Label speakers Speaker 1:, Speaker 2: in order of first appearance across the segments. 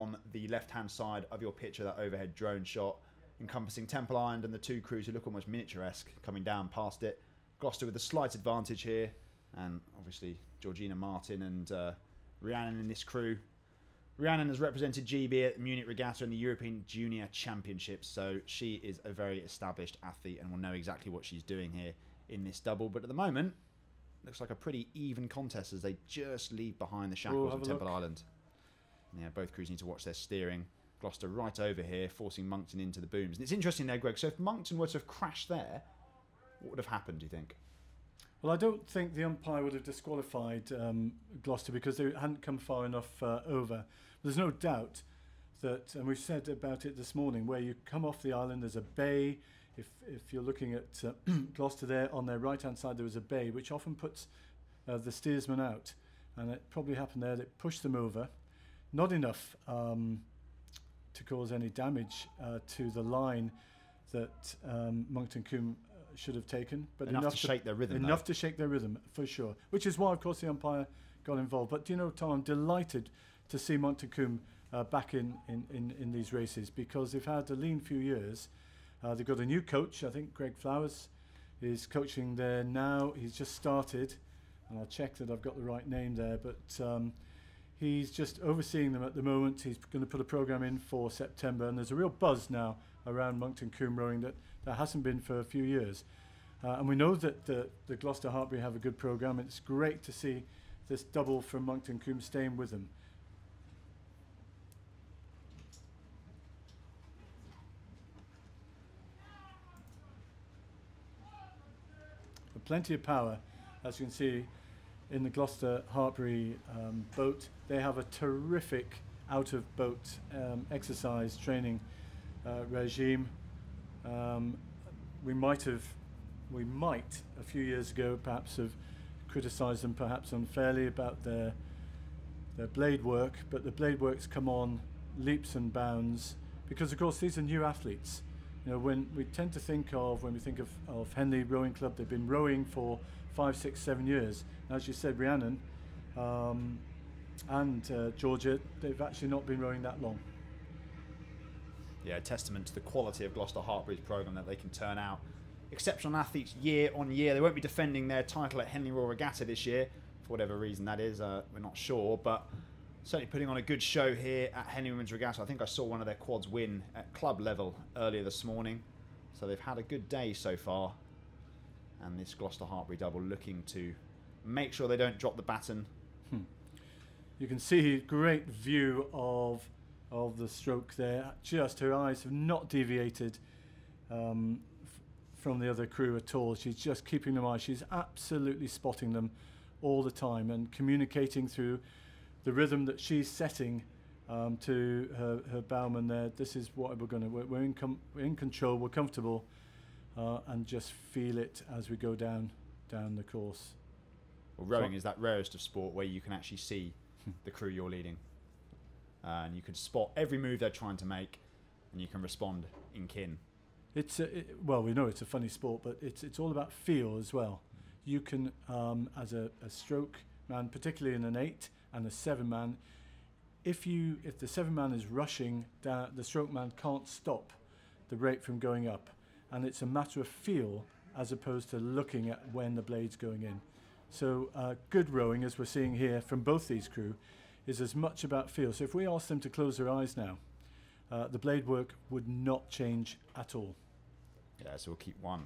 Speaker 1: on the left-hand side of your picture, that overhead drone shot encompassing Temple Island and the two crews who look almost miniature-esque coming down past it. Gloucester with a slight advantage here, and obviously Georgina Martin and Rhiannon in this crew. Rhiannon has represented GB at the Munich Regatta and the European Junior Championships, so she is a very established athlete and will know exactly what she's doing here in this double. But at the moment, looks like a pretty even contest as they just leave behind the shackles on Temple Island. Yeah, both crews need to watch their steering. Gloucester right over here, forcing Moncton into the booms. And it's interesting there, Greg, so if Moncton were to have crashed there, what would have happened, do you think?
Speaker 2: Well, I don't think the umpire would have disqualified Gloucester because they hadn't come far enough over. There's no doubt that, and we've said about it this morning, where you come off the island, there's a bay. If you're looking at Gloucester there, on their right-hand side, there was a bay, which often puts the steersman out. And it probably happened there. It pushed them over. Not enough to cause any damage to the line that Moncton Combe should have taken, but
Speaker 1: enough to shake their rhythm.
Speaker 2: Enough to shake their rhythm, for sure. Which is why, of course, the umpire got involved. But do you know, Tom, I'm delighted to see Moncton Combe back in these races, because they've had a lean few years. They've got a new coach. I think Greg Flowers is coaching there now. He's just started, and I'll check that I've got the right name there. But he's just overseeing them at the moment. He's going to put a programme in for September, and there's a real buzz now around Moncton Combe rowing that there hasn't been for a few years. And we know that the Gloucester Hartpury have a good programme. It's great to see this double from Moncton Combe staying with them. But plenty of power, as you can see, in the Gloucester Hartpury boat. They have a terrific out-of-boat exercise training regime. We might a few years ago perhaps have criticised them perhaps unfairly about their blade work, but the blade work's come on leaps and bounds because, of course, these are new athletes. You know, when we think of Henley Rowing Club, they've been rowing for 5, 6, 7 years. As you said, Rhiannon and Georgia, they've actually not been rowing that long.
Speaker 1: Yeah, a testament to the quality of Gloucester Hartpury's programme, that they can turn out exceptional athletes year on year. They won't be defending their title at Henley Royal Regatta this year, for whatever reason that is, we're not sure, but certainly putting on a good show here at Henley Women's Regatta. I think I saw one of their quads win at club level earlier this morning, so they've had a good day so far. And this Gloucester Hartpury double looking to make sure they don't drop the baton.
Speaker 2: You can see great view of the stroke there. Just her eyes have not deviated from the other crew at all. She's just keeping them eyes. She's absolutely spotting them all the time and communicating through the rhythm that she's setting to her bowman there. This is what we're we're in control, we're comfortable, and just feel it as we go down the course.
Speaker 1: Well, rowing is that rarest of sport where you can actually see the crew you're leading, and you can spot every move they're trying to make, and you can respond in kin.
Speaker 2: It's well, we know it's a funny sport, but it's all about feel as well. You can, as a stroke man, particularly in an 8 and a 7 man, if the 7 man is rushing down, the stroke man can't stop the rate from going up, and it's a matter of feel as opposed to looking at when the blade's going in. So good rowing, as we're seeing here from both these crew, is as much about feel. So if we ask them to close their eyes now, the blade work would not change at all.
Speaker 1: Yeah, so we'll keep one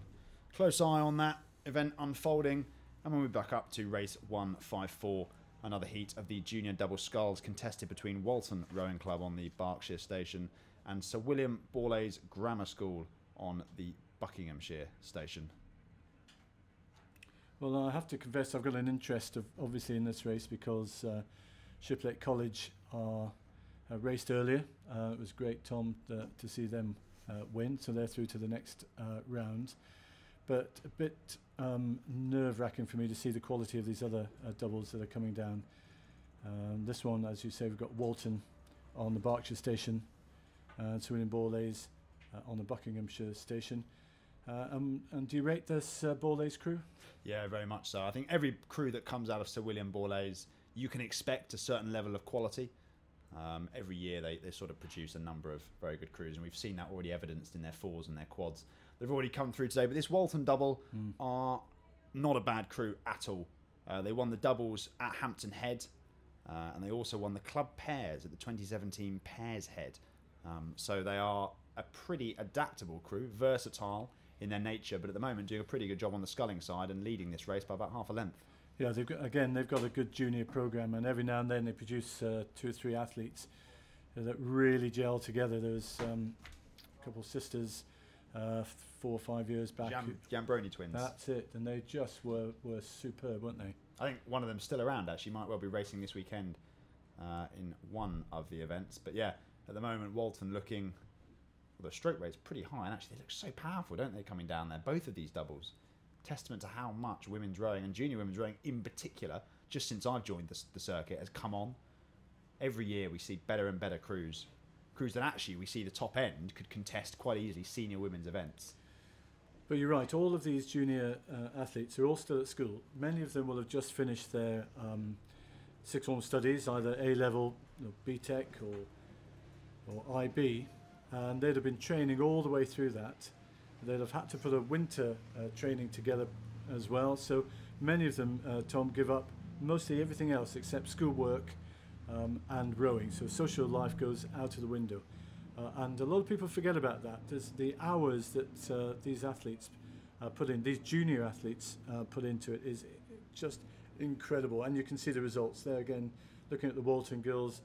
Speaker 1: close eye on that event unfolding, and we'll be back up to race 154, another heat of the junior double sculls contested between Walton Rowing Club on the Berkshire station and Sir William Borlase Grammar School on the Buckinghamshire station.
Speaker 2: Well, I have to confess I've got an interest obviously in this race because Shiplet College are raced earlier. It was great, Tom, to see them win, so they're through to the next round. But a bit nerve-wracking for me to see the quality of these other doubles that are coming down. This one, as you say, we've got Walton on the Berkshire station, Sir William Borlase on the Buckinghamshire station. And do you rate this Borlase crew?
Speaker 1: Yeah, very much so. I think every crew that comes out of Sir William Borlase, you can expect a certain level of quality. Every year they sort of produce a number of very good crews, and we've seen that already evidenced in their fours and their quads. They've already come through today, but this Walton double are not a bad crew at all. They won the doubles at Hampton Head, and they also won the club pairs at the 2017 Pairs Head. So they are a pretty adaptable crew, versatile in their nature, but at the moment doing a pretty good job on the sculling side and leading this race by about half a length.
Speaker 2: Yeah, they've got a good junior programme, and every now and then they produce 2 or 3 athletes that really gel together. There was a couple of sisters 4 or 5 years back.
Speaker 1: Gambroni twins.
Speaker 2: That's it, and they just were superb, weren't they?
Speaker 1: I think one of them's still around, actually. Might well be racing this weekend in one of the events. But yeah, at the moment, Walton looking... Well, the stroke rate's pretty high, and actually they look so powerful, don't they, coming down there? Both of these doubles. Testament to how much women's rowing, and junior women's rowing in particular, just since I've joined the circuit, has come on. Every year we see better and better crews that actually we see the top end could contest quite easily senior women's events.
Speaker 2: But you're right, all of these junior athletes are all still at school. Many of them will have just finished their sixth form studies, either A-level, BTEC or IB, and they'd have been training all the way through that. They'd have had to put a winter training together as well. So many of them, Tom, give up mostly everything else except schoolwork and rowing. So social life goes out of the window. And a lot of people forget about that. There's the hours that these athletes put in, these junior athletes put into it is just incredible. And you can see the results there again, looking at the Walton girls,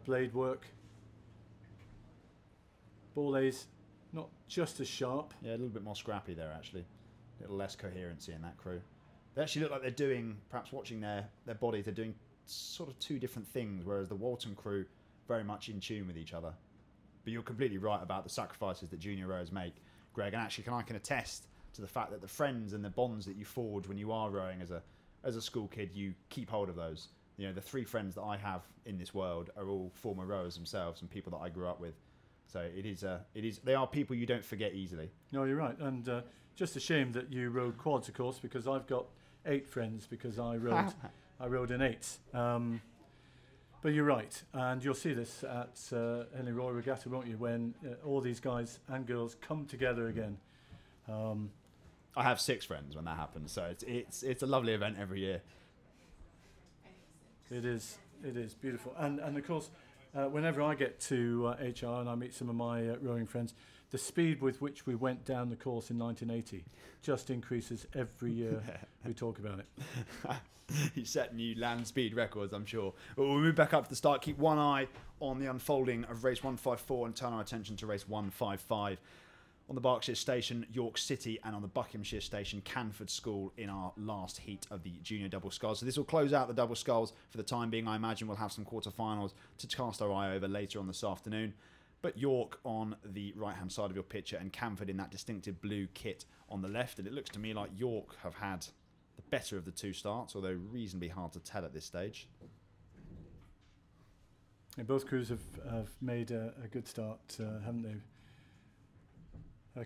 Speaker 2: blade work, ball lays, not just as sharp.
Speaker 1: Yeah, a little bit more scrappy there, actually. A little less coherency in that crew. They actually look like they're doing, perhaps watching their bodies, they're doing sort of 2 different things, whereas the Walton crew very much in tune with each other. But you're completely right about the sacrifices that junior rowers make, Greg, and actually I can attest to the fact that the friends and the bonds that you forge when you are rowing as a school kid, you keep hold of those. You know, the 3 friends that I have in this world are all former rowers themselves and people that I grew up with. So they are people you don't forget easily.
Speaker 2: No, you're right. And just a shame that you rode quads, of course, because I've got 8 friends because I rode in 8s. But you're right, and you'll see this at Henley Royal Regatta, won't you, when all these guys and girls come together again.
Speaker 1: I have 6 friends when that happens, so it's a lovely event every year.
Speaker 2: It is beautiful, and of course. Whenever I get to HR and I meet some of my rowing friends, the speed with which we went down the course in 1980 just increases every year we talk about it.
Speaker 1: You set new land speed records, I'm sure. But we'll move back up to the start, keep one eye on the unfolding of race 154 and turn our attention to race 155. On the Berkshire Station, York City, and on the Buckinghamshire Station, Canford School in our last heat of the junior double sculls. So this will close out the double sculls for the time being. I imagine we'll have some quarterfinals to cast our eye over later on this afternoon. But York on the right-hand side of your picture and Canford in that distinctive blue kit on the left. And it looks to me like York have had the better of the 2 starts, although reasonably hard to tell at this stage.
Speaker 2: And both crews have made a good start, haven't they?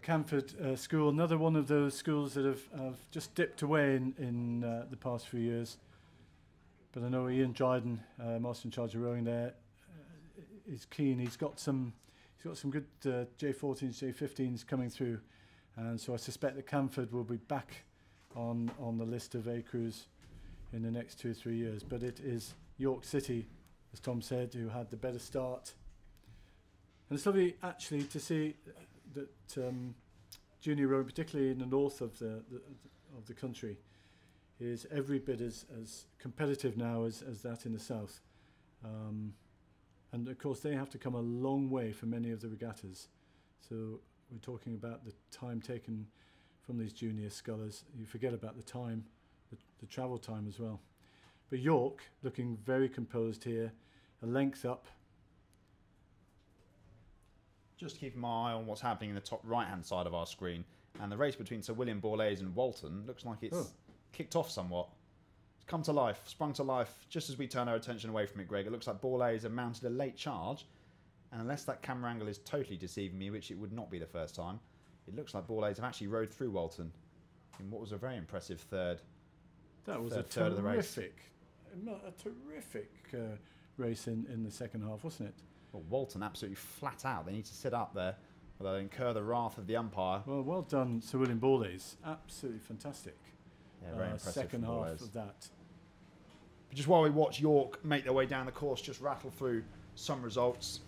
Speaker 2: Canford School, another one of those schools that have just dipped away in the past few years. But I know Ian Dryden, master in charge of rowing there, is keen. He's got some good J14s, J15s coming through, and so I suspect that Canford will be back on the list of A crews in the next 2 or 3 years. But it is York City, as Tom said, who had the better start. And it's lovely actually to see that junior rowing, particularly in the north of the country, is every bit as competitive now as that in the south. And of course they have to come a long way for many of the regattas. So we're talking about the time taken from these junior scullers. You forget about the time, the travel time as well. But York looking very composed here, a length up.
Speaker 1: Just keeping my eye on what's happening in the top right-hand side of our screen. And the race between Sir William Borlase and Walton looks like it's kicked off somewhat. It's come to life, sprung to life, just as we turn our attention away from it, Greg. It looks like Borlase have mounted a late charge. And unless that camera angle is totally deceiving me, which it would not be the first time, it looks like Borlase have actually rode through Walton in what was a very impressive third.
Speaker 2: That was
Speaker 1: third of the race.
Speaker 2: a terrific race in the second half, wasn't it?
Speaker 1: Well, Walton absolutely flat out. They need to sit up there, or they'll incur the wrath of the umpire.
Speaker 2: Well done, Sir William Borlase. Absolutely fantastic.
Speaker 1: Yeah, very impressive.
Speaker 2: Second half
Speaker 1: Borlase.
Speaker 2: of that.
Speaker 1: But just while we watch York make their way down the course, just rattle through some results.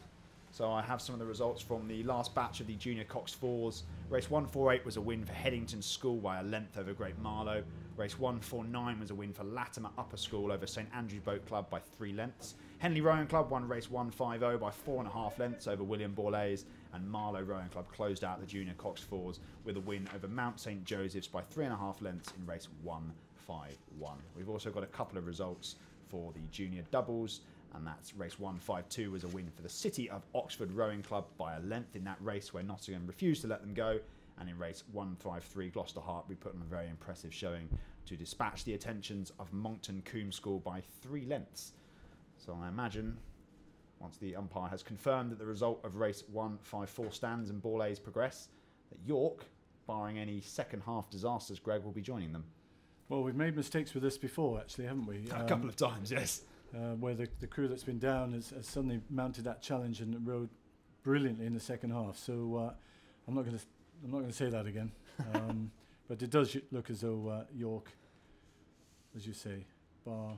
Speaker 1: So I have some of the results from the last batch of the Junior Cox Fours. Race 148 was a win for Headington School by a length over Great Marlow. Race 149 was a win for Latimer Upper School over St Andrews Boat Club by 3 lengths. Henley Rowing Club won race 150 by 4.5 lengths over William Borlase, and Marlow Rowing Club closed out the Junior Cox Fours with a win over Mount St Joseph's by 3.5 lengths in race 151. We've also got a couple of results for the Junior Doubles, and that's race 152 was a win for the City of Oxford Rowing Club by a length in that race where Nottingham refused to let them go. And in race 153, Gloucester Hartbury put on a very impressive showing to dispatch the attentions of Monkton Combe School by 3 lengths. So I imagine, once the umpire has confirmed that the result of race 154 stands and Borlase progress, that York, barring any second half disasters, Greg, will be joining them.
Speaker 2: Well, we've made mistakes with this before, actually, haven't we?
Speaker 1: A couple of times, yes.
Speaker 2: Where the crew that's been down has suddenly mounted that challenge and rode brilliantly in the second half. So I'm not going to say that again. But it does look as though York, as you say, bar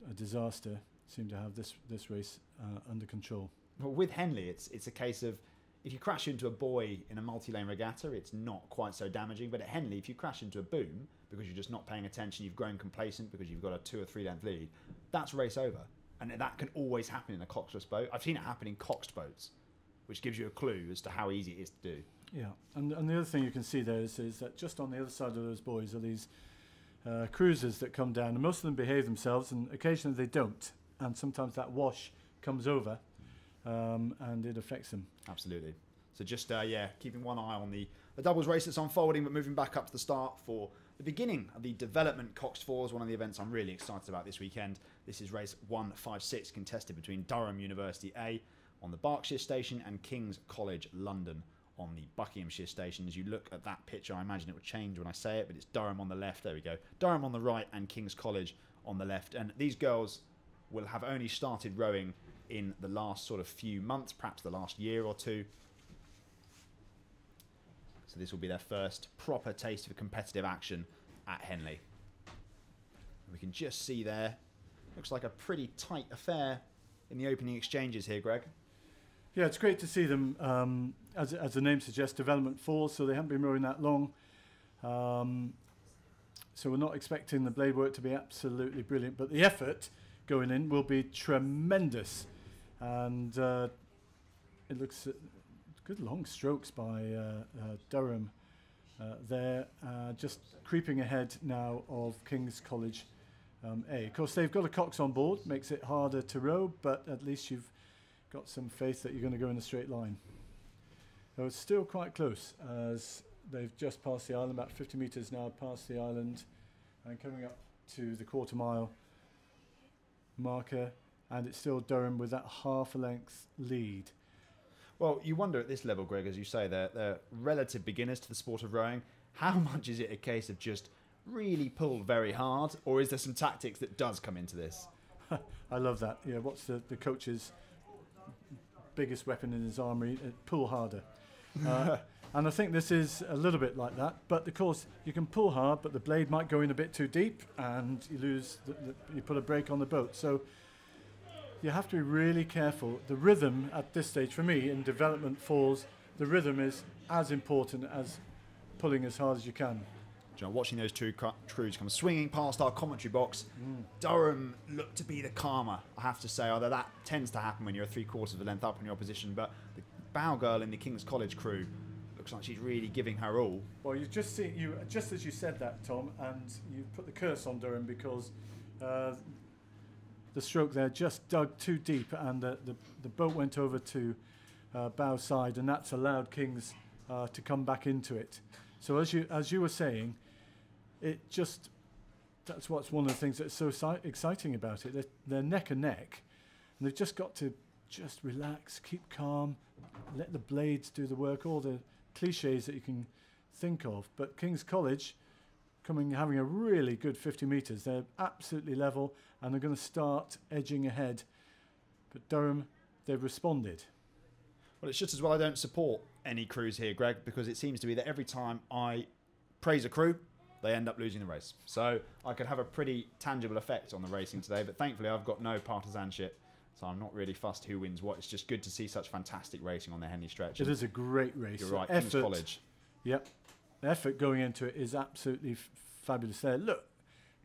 Speaker 2: a disaster, seem to have this race under control.
Speaker 1: Well, with Henley, it's a case of if you crash into a buoy in a multi-lane regatta, it's not quite so damaging. But at Henley, if you crash into a boom because you're just not paying attention, you've grown complacent because you've got a 2 or 3 length lead, that's race over. And that can always happen in a coxless boat. I've seen it happen in coxed boats, which gives you a clue as to how easy it is to do.
Speaker 2: Yeah, and the other thing you can see there is that just on the other side of those buoys are these cruisers that come down, and most of them behave themselves, and occasionally they don't. And sometimes that wash comes over, and it affects them.
Speaker 1: Absolutely. So just, keeping one eye on the doubles race that's unfolding, but moving back up to the start for the beginning of the Development Cox Fours, one of the events I'm really excited about this weekend. This is race 156, contested between Durham University A on the Berkshire Station and King's College London on the Buckinghamshire Station. As you look at that picture, I imagine it will change when I say it, but it's Durham on the left. There we go. Durham on the right and King's College on the left. And these girls will have only started rowing in the last sort of few months, perhaps the last year or two. So this will be their first proper taste of competitive action at Henley. We can just see there, looks like a pretty tight affair in the opening exchanges here, Greg.
Speaker 2: Yeah, it's great to see them, as the name suggests, Development Fours, so they haven't been rowing that long. So we're not expecting the blade work to be absolutely brilliant, but the effort going in will be tremendous. And it looks good long strokes by Durham there, just creeping ahead now of King's College A. Of course, they've got a Cox on board, makes it harder to row, but at least you've got some faith that you're going to go in a straight line. So it's still quite close as they've just passed the island, about 50 metres now past the island, and coming up to the quarter mile marker, and it's still Durham with that half a length lead.
Speaker 1: Well, you wonder at this level, Greg, as you say, they're relative beginners to the sport of rowing. How much is it a case of just really pull very hard, or is there some tactics that does come into this?
Speaker 2: I love that. Yeah, what's the coach's biggest weapon in his armoury? Pull harder. And I think this is a little bit like that. But of course, you can pull hard, but the blade might go in a bit too deep, and you lose. You put a brake on the boat. So you have to be really careful. The rhythm at this stage, for me, in Development Fours, the rhythm is as important as pulling as hard as you can.
Speaker 1: John, watching those two crews come swinging past our commentary box, Durham looked to be the calmer, I have to say, although that tends to happen when you're 3/4 of a length up in your opposition. But the bow girl in the King's College crew looks like she's really giving her all.
Speaker 2: Well, you just see, just as you said that, Tom, and you put the curse on Durham because the stroke there just dug too deep, and the boat went over to bow side, and that's allowed King's to come back into it. So as you were saying, that's what's one of the things that's so exciting about it. They're neck and neck, and they've just got to just relax, keep calm, let the blades do the work, all the cliches that you can think of. But King's College having a really good 50 metres. They're absolutely level, and they're going to start edging ahead But Durham, they've responded.
Speaker 1: Well, it's just as well I don't support any crews here, Greg, because it seems to be that every time I praise a crew, they end up losing the race. So I could have a pretty tangible effect on the racing today, but thankfully I've got no partisanship, so I'm not really fussed who wins what. It's just good to see such fantastic racing on the Henley stretch.
Speaker 2: It is a great race.
Speaker 1: You're right,
Speaker 2: Effort,
Speaker 1: King's College.
Speaker 2: Yep. The effort going into it is absolutely fabulous there. Look,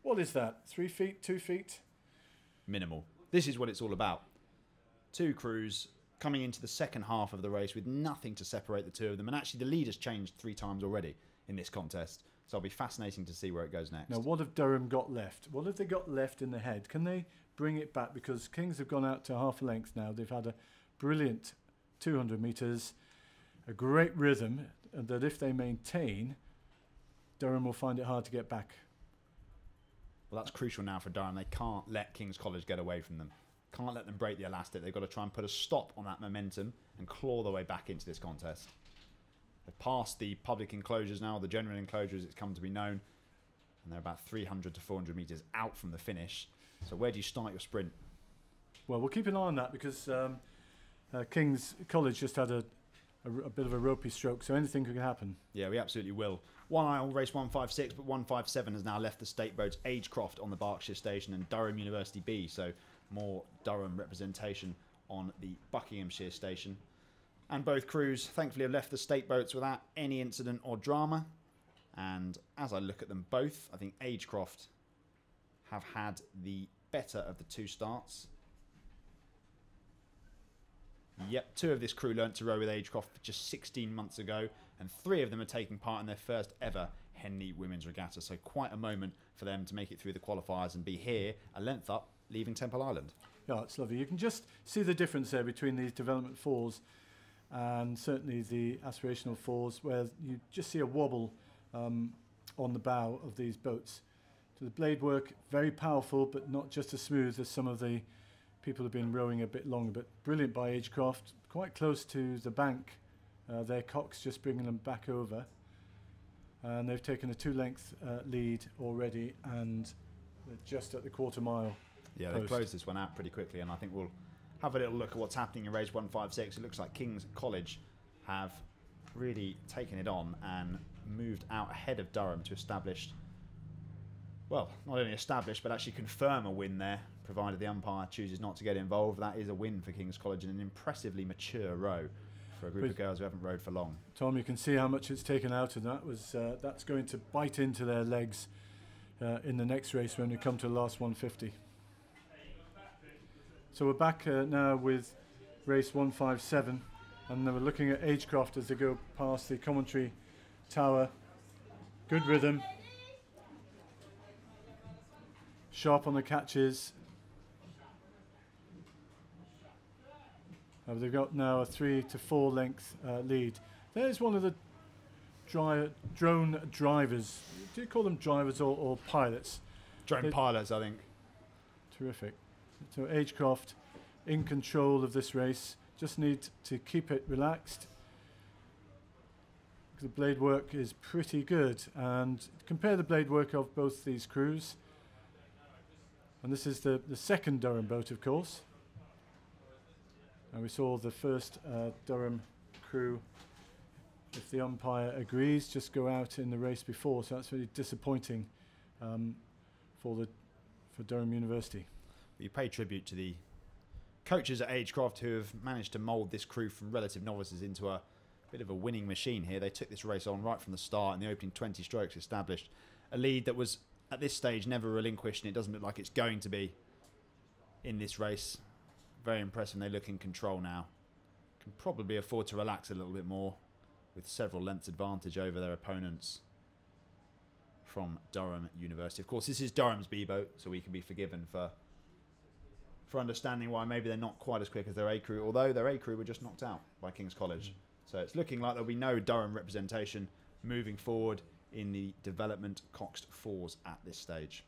Speaker 2: what is that? 3 feet, 2 feet?
Speaker 1: Minimal. This is what it's all about. Two crews coming into the second half of the race with nothing to separate the two of them, and actually the lead has changed 3 times already in this contest. So it'll be fascinating to see where it goes next.
Speaker 2: Now, what have Durham got left? What have they got left in the head? Can they bring it back? Because Kings have gone out to half a length now. They've had a brilliant 200 metres, a great rhythm, and that if they maintain, Durham will find it hard to get back.
Speaker 1: Well, that's crucial now for Durham. They can't let King's College get away from them. Can't let them break the elastic. They've got to try and put a stop on that momentum and claw their way back into this contest. They've passed the public enclosures now, the general enclosures, it's come to be known, and they're about 300 to 400 metres out from the finish. So where do you start your sprint?
Speaker 2: Well, we'll keep an eye on that because King's College just had a bit of a ropey stroke, so anything could happen.
Speaker 1: Yeah, we absolutely will. One eye on race 156, but 157 has now left the state boats Agecroft on the Berkshire station and Durham University B, so more Durham representation on the Buckinghamshire station. And both crews thankfully have left the state boats without any incident or drama. And as I look at them both, I think Agecroft have had the better of the two starts. Yep, 2 of this crew learnt to row with Agecroft just 16 months ago, and 3 of them are taking part in their first ever Henley Women's Regatta. So quite a moment for them to make it through the qualifiers and be here a length up, leaving Temple Island.
Speaker 2: Yeah, it's lovely. You can just see the difference there between these development fours and certainly the aspirational fours, where you just see a wobble on the bow of these boats. So the blade work, very powerful, but not just as smooth as some of the people who've been rowing a bit longer, but brilliant by Agecroft, quite close to the bank. Their cocks just bringing them back over. And they've taken a 2-length lead already, and they're just at the quarter mile.
Speaker 1: Yeah, they closed this one out pretty quickly, and I think we'll have a little look at what's happening in race 156. It looks like King's College have really taken it on and moved out ahead of Durham to establish, well, not only establish, but actually confirm a win there, provided the umpire chooses not to get involved. That is a win for King's College in an impressively mature row for a group of girls who haven't rowed for long. Tom,
Speaker 2: you can see how much it's taken out, and that's going to bite into their legs in the next race when we come to the last 150. So we're back now with race 157, and we're looking at Agecroft as they go past the commentary tower. Good rhythm, sharp on the catches. They've got now a 3 to 4 length lead. There's one of the drone drivers. Do you call them drivers or pilots?
Speaker 1: Drone pilots, I think.
Speaker 2: Terrific. So Agecroft in control of this race. Just need to keep it relaxed. The blade work is pretty good, and compare the blade work of both these crews. And this is the second Durham boat, of course. And we saw the first Durham crew, if the umpire agrees, just go out in the race before. So that's really disappointing for Durham University.
Speaker 1: You pay tribute to the coaches at Agecroft who have managed to mould this crew from relative novices into a bit of a winning machine here. They took this race on right from the start, and the opening 20 strokes established a lead that was at this stage never relinquished, and it doesn't look like it's going to be in this race. Very impressive. They look in control now. Can probably afford to relax a little bit more with several lengths advantage over their opponents from Durham University. Of course, this is Durham's B boat, so we can be forgiven for understanding why maybe they're not quite as quick as their A crew, although their A crew were just knocked out by King's College. So it's looking like there'll be no Durham representation moving forward in the development Coxed fours at this stage.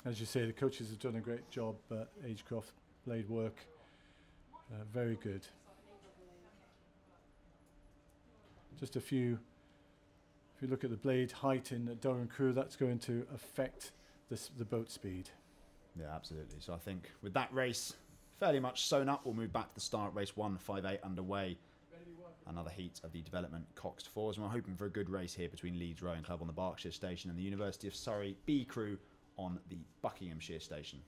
Speaker 2: As you say, the coaches have done a great job. Agecroft blade work, very good. Just a few. If you look at the blade height in the Durham crew, that's going to affect the boat speed.
Speaker 1: Yeah, absolutely. So I think with that race fairly much sewn up, we'll move back to the start. Race 158 underway. Another heat of the development Coxed Fours, and we're hoping for a good race here between Leeds Rowing Club on the Berkshire Station and the University of Surrey B Crew on the Buckinghamshire Station.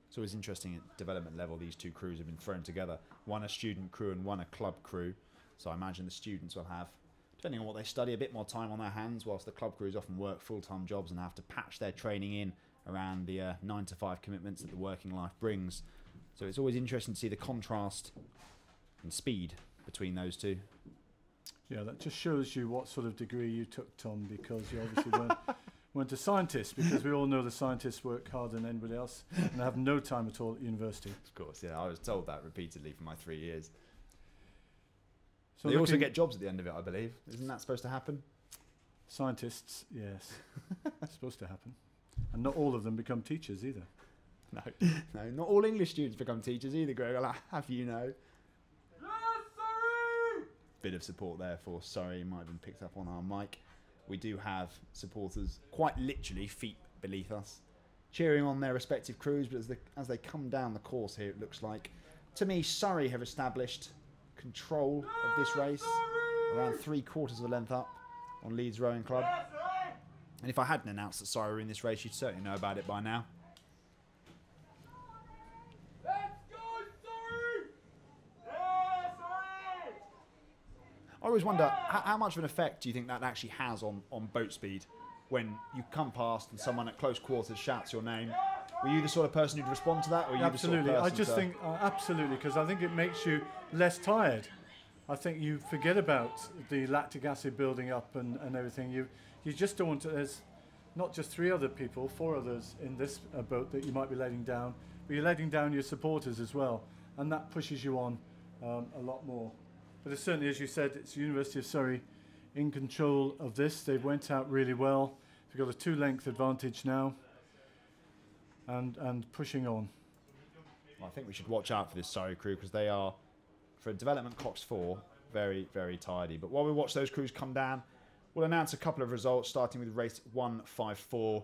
Speaker 1: It's always interesting at development level, these two crews have been thrown together. One a student crew and one a club crew. So I imagine the students will have, depending on what they study, a bit more time on their hands, whilst the club crews often work full-time jobs and have to patch their training in around the 9 to 5 commitments that the working life brings. So it's always interesting to see the contrast and speed between those two.
Speaker 2: Yeah, that just shows you what sort of degree you took, Tom, because you obviously weren't a scientist, because we all know the scientists work harder than anybody else and have no time at all at university.
Speaker 1: Of course, yeah, I was told that repeatedly for my 3 years.
Speaker 2: So
Speaker 1: they also get jobs at the end of it, I believe. Isn't that supposed to happen?
Speaker 2: Scientists, yes. It's supposed to happen. And not all of them become teachers either.
Speaker 1: No, no, not all English students become teachers either, Greg. I'll have you know.
Speaker 3: Yes, sorry!
Speaker 1: Bit of support there for Surrey, might have been picked up on our mic. We do have supporters, quite literally, feet beneath us, cheering on their respective crews, but as they come down the course here, it looks like, to me, Surrey have established control of this race, around 3/4 of a length up on Leeds Rowing Club. And if I hadn't announced that Surrey were in this race, you'd certainly know about it by now.
Speaker 3: Let's go, sorry! Yeah, sorry!
Speaker 1: I always wonder, how much of an effect do you think that actually has on boat speed when you come past and someone at close quarters shouts your name? Were you the sort of person who'd respond to that? Or were you
Speaker 2: Absolutely.
Speaker 1: The sort of
Speaker 2: I
Speaker 1: person
Speaker 2: just think, absolutely, because I think it makes you less tired. I think you forget about the lactic acid building up and everything. You just don't want to, there's not just 3 other people, 4 others in this boat that you might be letting down, but you're letting down your supporters as well. And that pushes you on a lot more. But it's certainly, as you said, it's University of Surrey in control of this. They went out really well. They've got a 2-length advantage now. And pushing on.
Speaker 1: Well, I think we should watch out for this Surrey crew, because they are, for a development Cox 4, very, very tidy. But while we watch those crews come down, we'll announce a couple of results, starting with race 154.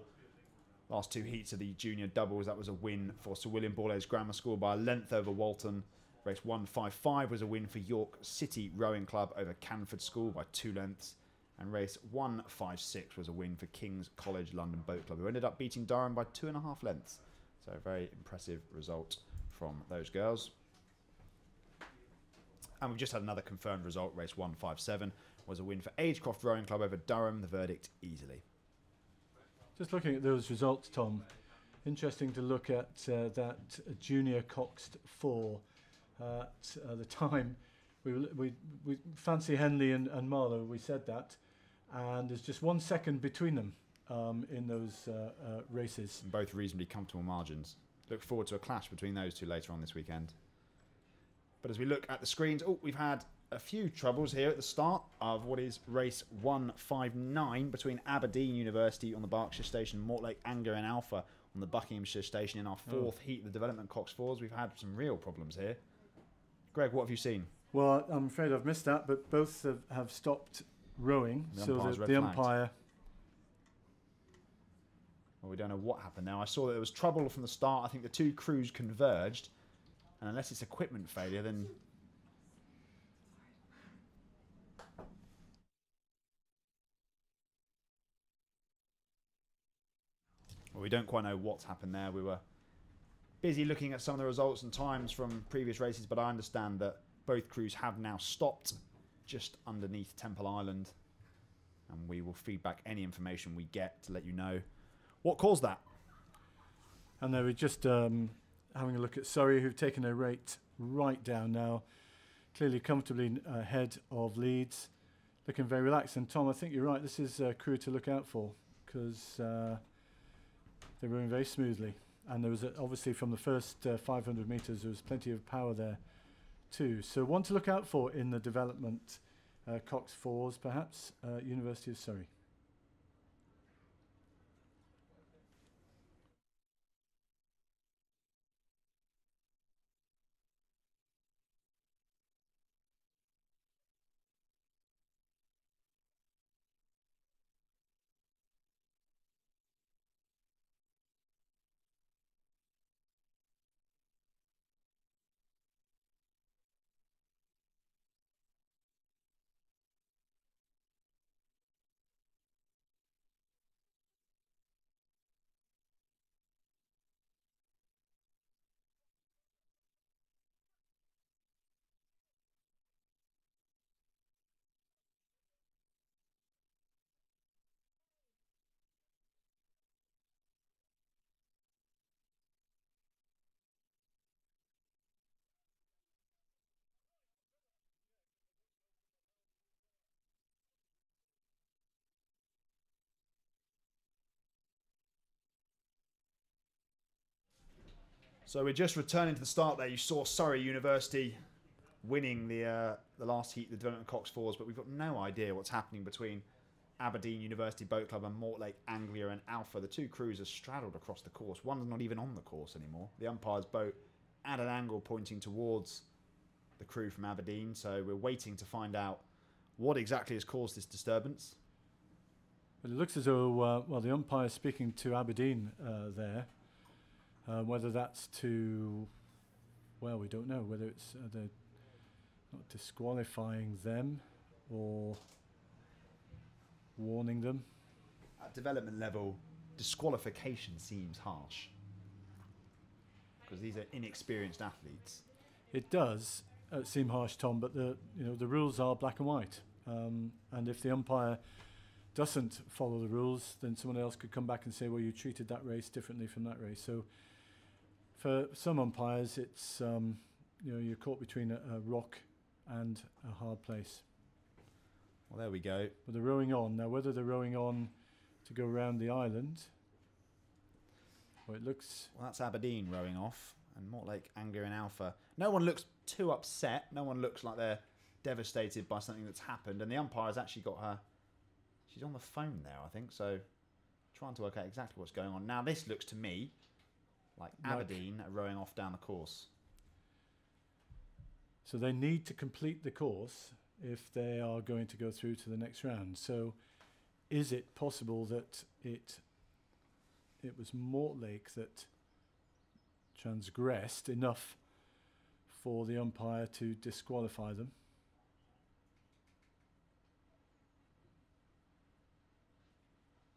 Speaker 1: Last 2 heats of the junior doubles. That was a win for Sir William Borlase Grammar School by a length over Walton. Race 155 was a win for York City Rowing Club over Canford School by 2 lengths. And race 156 was a win for King's College London Boat Club, who ended up beating Durham by 2.5 lengths. So a very impressive result from those girls. And we've just had another confirmed result. Race 157 was a win for Agecroft Rowing Club over Durham. The verdict easily.
Speaker 2: Just looking at those results, Tom, interesting to look at that junior Coxed 4 at the time. We fancy Henley and Marlow, we said that. And there's just 1 second between them in those races.
Speaker 1: And both reasonably comfortable margins. Look forward to a clash between those two later on this weekend. But as we look at the screens, we've had a few troubles here at the start of what is race 159 between Aberdeen University on the Berkshire Station, Mortlake Anger and Alpha on the Buckinghamshire Station in our 4th heat of the development Cox 4s. We've had some real problems here. Greg, what have you seen?
Speaker 2: Well, I'm afraid I've missed that, but both have stopped rowing. So the umpire...
Speaker 1: Well, we don't know what happened now. I saw that there was trouble from the start. I think the 2 crews converged. And unless it's equipment failure, then... Well, we don't quite know what's happened there. We were busy looking at some of the results and times from previous races, but I understand that both crews have now stopped just underneath Temple Island, and we will feed back any information we get to let you know what caused that.
Speaker 2: And they were just having a look at Surrey, who've taken a rate right down now, clearly comfortably ahead of Leeds, looking very relaxed. And Tom, I think you're right, this is a crew to look out for, because they're rowing very smoothly. And there was obviously from the first 500 metres, there was plenty of power there too. So one to look out for in the development Cox 4s, perhaps, University of Surrey.
Speaker 1: So we're just returning to the start there. You saw Surrey University winning the last heat, the Development Cox Fours, but we've got no idea what's happening between Aberdeen University Boat Club and Mortlake Anglia and Alpha. The two crews are straddled across the course. One's not even on the course anymore. The umpire's boat at an angle pointing towards the crew from Aberdeen. So we're waiting to find out what exactly has caused this disturbance.
Speaker 2: But it looks as though, well, the umpire is speaking to Aberdeen there. Whether that's to, well, we don't know whether it's they're not disqualifying them or warning them.
Speaker 1: At development level, disqualification seems harsh because these are inexperienced athletes.
Speaker 2: It does seem harsh, Tom, but the rules are black and white, and if the umpire doesn't follow the rules, then someone else could come back and say, well, you treated that race differently from that race. So for some umpires, it's you're caught between a rock and a hard place.
Speaker 1: Well, there we go.
Speaker 2: But they're rowing on now. Whether they're rowing on to go around the island, well, it looks.
Speaker 1: Well, that's Aberdeen rowing off, and Mortlake Anglia and Alpha. No one looks too upset. No one looks like they're devastated by something that's happened. And the umpire's actually got her. She's on the phone there, I think. So, trying to work out exactly what's going on. Now, this looks to me like Aberdeen are rowing off down the course.
Speaker 2: So they need to complete the course if they are going to go through to the next round. So is it possible that it was Mortlake that transgressed enough for the umpire to disqualify them?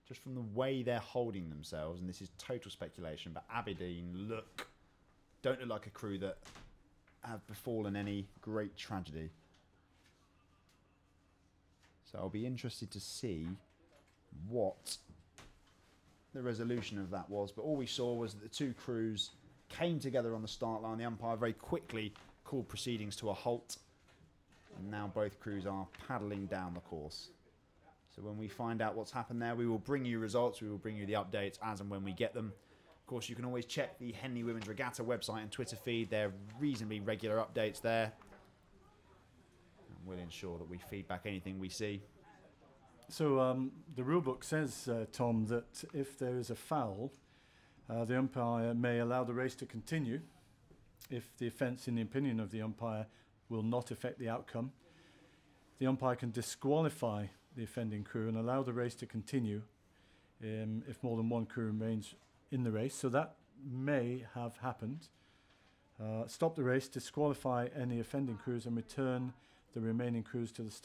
Speaker 1: Just from the way they're holding themselves, and this is total speculation, but Aberdeen don't look like a crew that have befallen any great tragedy. So I'll be interested to see what the resolution of that was. But all we saw was that the two crews came together on the start line. The umpire very quickly called proceedings to a halt. And now both crews are paddling down the course. So when we find out what's happened there, we will bring you results. We will bring you the updates as and when we get them. Of course, you can always check the Henley Women's Regatta website and Twitter feed. They're reasonably regular updates there. And we'll ensure that we feed back anything we see.
Speaker 2: So the rulebook says, Tom, that if there is a foul, the umpire may allow the race to continue if the offence, in the opinion of the umpire, will not affect the outcome. The umpire can disqualify the offending crew and allow the race to continue if more than one crew remains in the race. So that may have happened. Stop the race, disqualify any offending crews and return the remaining crews to the start.